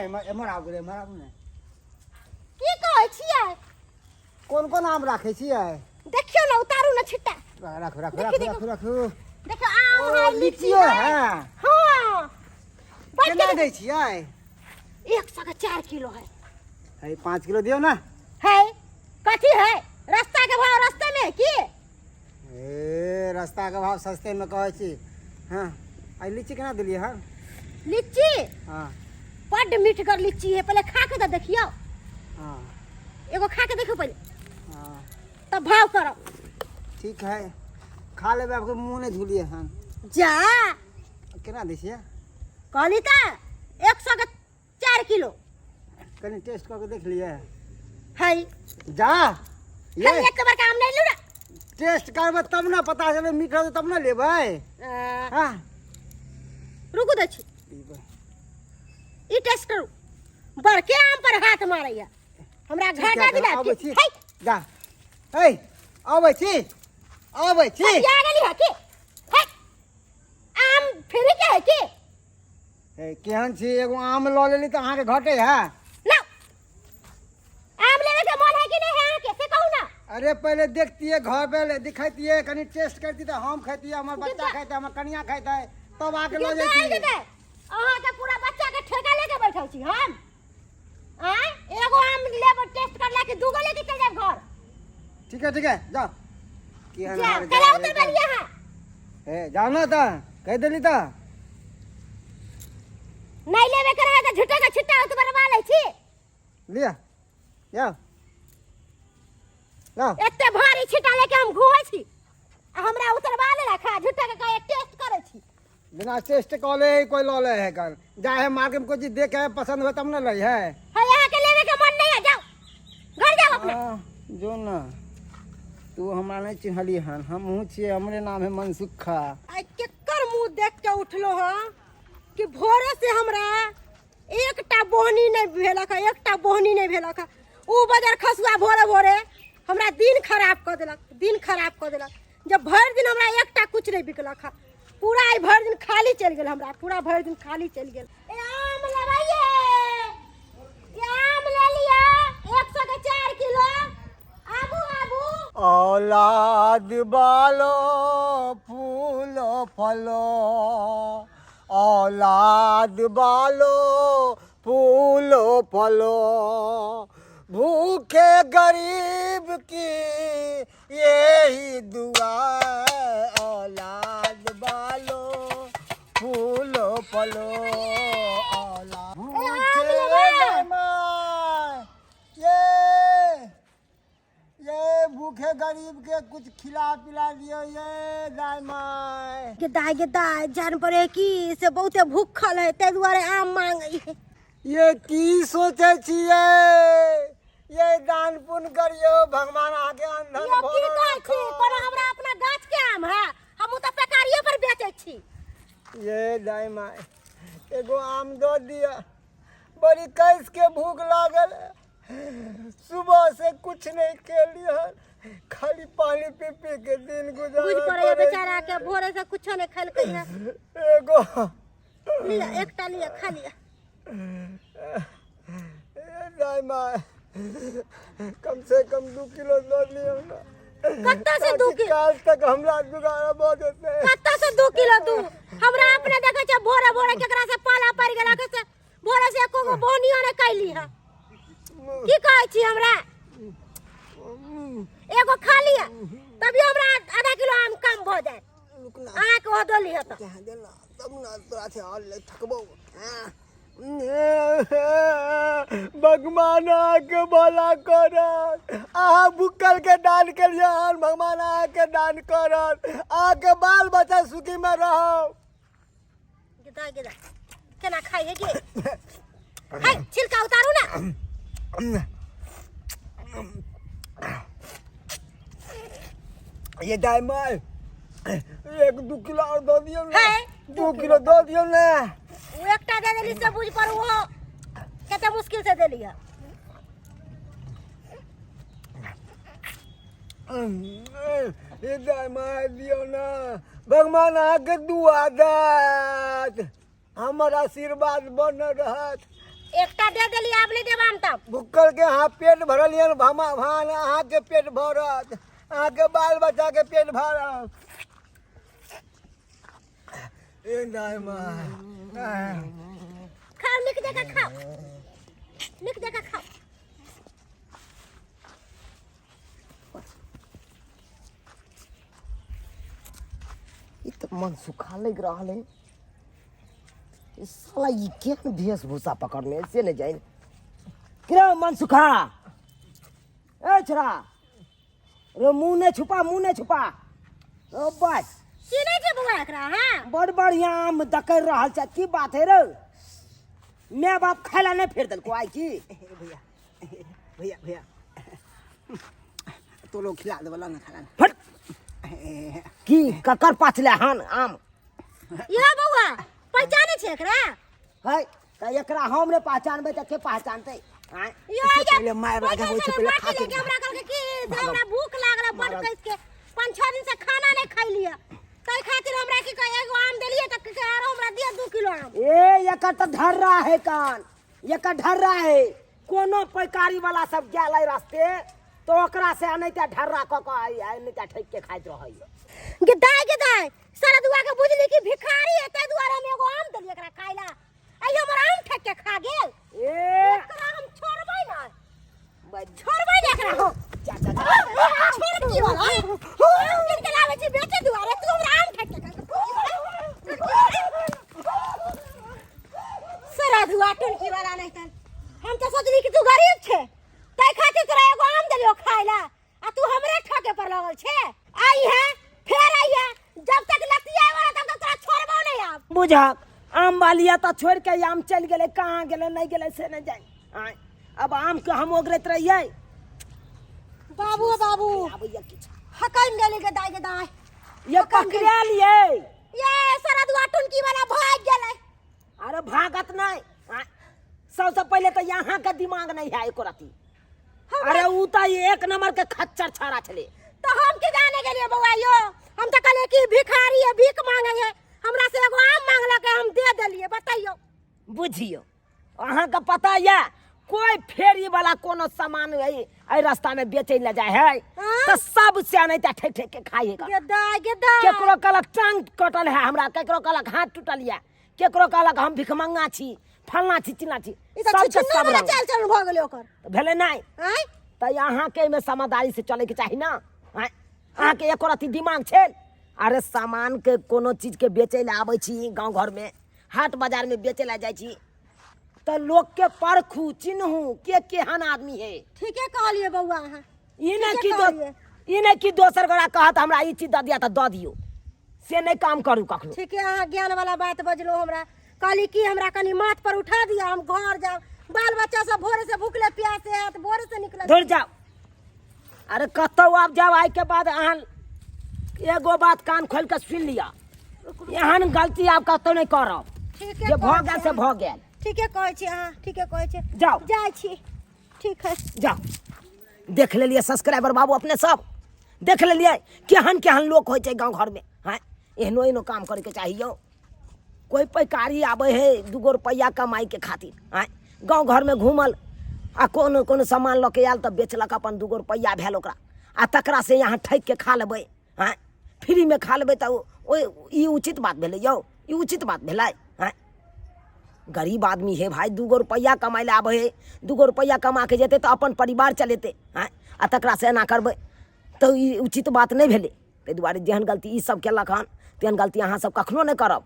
एमर आबू रे, एमर आबू ने। की कहै छियै? कोन आम राखै छियै? देखियो ना, उतारू ना छिट्टा। रखू देखो आम है, लीची है। हाँ केना दै छियै? 100 का 4 किलो है। 5 किलो दियो ना। है कथी है? रास्ता के भाव रास्ते में की? ए रास्ता के भाव सस्ते में कहै छी। हाँ आई लीची केना दिलिए हन? लीची हाँ बड्ड मीठगर लीची है, पहले खा के तो देखियो। हाँ एगो खा के देखो पहले, हाँ तब भाव करो। ठीक है, खा लेबे। आपके मुंह नहीं धुलिए हन। जा केना दै छियै? कहली त 100 का 4 किलो कनी टेस्ट करके देख लिए। है। जा ये एक बार काम नहीं लू ना। टेस्ट करबे तब ना पता चले, मीठ हो तब ना लेबै। हाँ रुकू दै छी, ई टेस्ट करू। बड़के आम पर हाथ मारैया, हमरा घाटा दिला के। है जा ए आबै छी। या गेली है की? है आम फ्री के है की? ए केहन छी? एगो आम लऽ लेली त अहाँ के घटे है? ना आम लेवे के मन है कि नहीं है के से कहू ना। अरे पहले देखतिए, घर पे दिखाइतिए, कनी टेस्ट करती तो हम खैतिए, हमर बच्चा खाइते, हमर कनिया खाइते, तब आके लऽ जैतिए। अहाँ के पूरा बच्चा के ठेका लेके बैठल छी हम। एगो आम लेब टेस्ट करला के दूगो लेके चल जाब घर। ठीक है जाओ। केहन जा हाल चला उतर बलिया है। ए जाओ ना त कह देली त। नहीं लेवे के रहे त झूठे का छिट्टा उत बनवा ले छी। लिया जाओ लाओ। एते भारी छिट्टा लेके हम घुमै छी, हमरा उतरवा ले रखा। झूठे के कहे टेस्ट करे छी। बिना टेस्ट कॉले कोई लॉ ले है कर जाए है मार्केट में, कोई चीज देख के पसंद हो तब ना लई है। यहाँ के लेवे के मन नहीं है, जाओ घर जाओ अपना। जो ना तू हमरा नहीं चिन्हली हन, हम हूँ छिए, हमरे नाम है मनसुखा। आई केकर मुंह देख के उठलो हां कि भोरे से हमरा एकटा बोहनी नहीं भेलक, एकटा बोहनी नहीं भेलक। ऊ बजर खसुआ भोरे हमरा दिन खराब कर देलक। जब भर दिन हमरा एकटा कुछ नहीं बिकलक, पूरा आई भर दिन खाली चल गेल। हमरा पूरा भर दिन खाली चल गेल। ए आम लगाइए, ये आम ले लिया 100 के 4 किलो। आबू औलाद बालो फूलो फलो, औलाद बालो फूलो फलो, भूखे गरीब की यही दुआ है। औलाद बालो फूलो फलो, औलाद भूखे ये भूखे गरीब के कुछ खिला पिला दियो ये दाई माय। गेदाय जान पड़े की से बहुते भूखल है, ते दुआरे आम मांगई है। ये की सोचे छिए? ये दान पुण्य करियो, भगवान आगे अंधन यो की कहै छी? कोनो हमरा अपना गाछ के आम है, हम त पेकारिये पर बेचै छी। ये दाई माय एगो आम दो दिया, बड़ी कैस के भूख लागल है। सुबह से कुछ नहीं के लिया, खाली पानी पी के दिन गुजार। बुझ पड़े बेचारा के भोरे से कुछ नहीं खैल के है। एगो लिया एकटा लिया, खा लिया। दाई माय कम से कम 2 किलो दो लियो ना। कत्ता से 2 किलो? काल तक हमरा जुगाड़ा बहुत होते है। कत्ता से 2 किलो दू? हमरा अपने देखे छ भोरे केकरा से पाला पड़ गेला के से भोरे से एको गो बोनियो ने कैली है। की कहै छी हमरा? एगो खा लिया तभी हमरा आधा किलो आम कम भ जाए। आहाँ के ओदो लिया त तब ना तोरा से और ले थकबो। भगवान के भला करत, आहा भूखल के दान करिए, भगवान के दान करत, आके बाल बच्चा सुखी में रहो। गेदा केना खाई है के? हाय छिलका उतारू ना। ये दाई माय 1-2 किलो और दो दियो ना। है 2 किलो दो दियो ना। वो एकटा दे देली से बुझ पर वो कते मुश्किल से देली है। ये दाई माय दियो ना, भगवान आके दुआ दात, हमर आशीर्वाद बन रहत। एकटा दे देली आप ले देब हम तब भुक्कल के हाँ पेट भरल यन भामा भान अहाँ के पेट भरत अहाँ के बाल बच्चा के पेट भरत ए दाई माँ खाओ लिख दे के खाओ लिख दे के खाओ ये तो मन सुखा लग रहा है साला ये क्या वेशभूषा पकड़ने से न जाए क्यों मन सुखा ए छोरा रे मुंह ने छुपा ओ बस सीने जे बुआ एकरा हां बड़ बढ़िया आम दकर रहल छ की बात है रे मैं बाप खाला नहीं फेर दल को आई की भैया भैया भैया तो लोग खिला दे वाला ना खाना फट की ककर पाछले हन आम यो बुआ पहचाने छे एकरा है त एकरा हम ने पहचानबे त के पहचानते हां यो पहले मार लगा होय छे पहले खा के हमरा कहल कि हमरा भूख लागला बड़ कस के 5-6 दिन से खाना नहीं खाई लिया तई खातिर हमरा की कह एगो आम देलिए त के आरो हमरा दिया 2 किलो आम ए एकर त ढर्रा है कान एकर ढर्रा है कोनो पैकारी वाला सब गेलै रास्ते तो ओकरा से नहीं त ढर्रा क क आई नहीं त ठेक के खाइत रहै गेदाय सारा दुआ के बुझली कि भिखारी है तै दुआरे में एगो आम देलिए एकरा खाइला आई हमर आम ठेक के खा गेल ए एकरा हम छोड़बै ना छोड़बै ना एकरा हो छोड़ की वाला आम गिन के लावे छी बेटे दुआरे तू हमरा आम ठेक के सारा दुआ टुनकी वाला नहीं तन हम तो सोचली कि तू गरीब छे तै खातिर तोरा एगो आम देलियो खाइला आ तू हमरे ठके पर लगल छे आई है फेर आई है जब तक लतिया वाला तब तक तोरा छोड़बो नहीं आब बुझक आम वालिया त छोड़ के आम चल गेले कहां गेले नहीं गेले से न जाए अब आम के हम ओगरत रहिए बाबू आबैया किछ हकम गेली के दाई ये पकड़े लिए ये सारा दुआ टुनकी वाला भाग गेले अरे भागत नहीं सबसे पहले तो यहाँ का दिमाग नहीं है एको रती अरे ऊ तो एक नंबर के खच्चर छाड़ा छले तो हम के जाने के लिए बउआ यो हम तो कहले कि भिखारी है भीख मांगे है हमरा से एगो आम मांगला के हम दे देलिए बताइयो बुझियो अहाँ का पता है कोई फेरी वाला कोनो सामान आई रास्ता में बेचे ले जाए है तो सब से नहीं त ठेक ठेक के खाएगा गेदा केकरो कहलक टांग कटल है हमरा केकरो कहलक हाथ टूटल है केकरो कहलक हम भिखमंगा छी फलना छी चिल्ला छी ई तो छिन्ना वाला चाल चल भ गेले ओकर भेले नहीं हैं त यहाँ के में समझदारी से चले के चाहिए ना अहाँ के एको रती दिमाग छे अरे सामान के कोनो चीज के बेचे ले आबै छी गांव घर में हाट बाजार में बेचे ले जाय छी त लोग के परखू चिन्हू के केहन आदमी है ठीके कहलिए बउआ अहाँ ई नहीं कि दोसर गोरा कहत हमरा ई चीज द दिया त द दियो से नहीं काम करू कखनो ठीके अहाँ ज्ञान वाला बात बजलो हमरा कहली कि हमरा कनी माथ पर उठा दिया हम घर जाब बाल बच्चा सब भोरे से भूखले प्यासे है तो भोरे से निकल दौड़ जाओ अरे कतो आप जाओ आई के बाद अहाँ एगो बात कान खोल के सुन लिया एहन गलती आप कतो नहीं करब ठीके जे भ गेल से भ गेल ठीके कहै छी अहाँ ठीके कहै छी जाओ जाइ छी ठीक है जाओ देख लेलिए सब्सक्राइबर बाबू अपने सब देख लेलिए केहन केहन लोग होय छै गांव घर में हैं एहनो काम करे के चाहिए कोई पैकारी आवे है 2 रुपया कमाई के खातिर हैं गांव घर में घूमल आ कोनो सामान लके आयल तो बेचलक अपन 2 रुपया भेल ओकरा आ तकरा से यहाँ ठक के खा लेबै हैं फ्री में खा लेबै तो ई उचित बात भेलै यौ ई उचित बात भेलै हैं गरीब आदमी है भाई 2 रुपया कमाई ले आवे है 2 रुपया कमा के जेते तो अपन परिवार चलेते हैं आ तकरा से एना करबै तो ई उचित बात नहीं भेलै ताहि दुआरे जेहन गलती ई सब केलक हन तेहन गलती अहाँ सब कखनो नहीं करब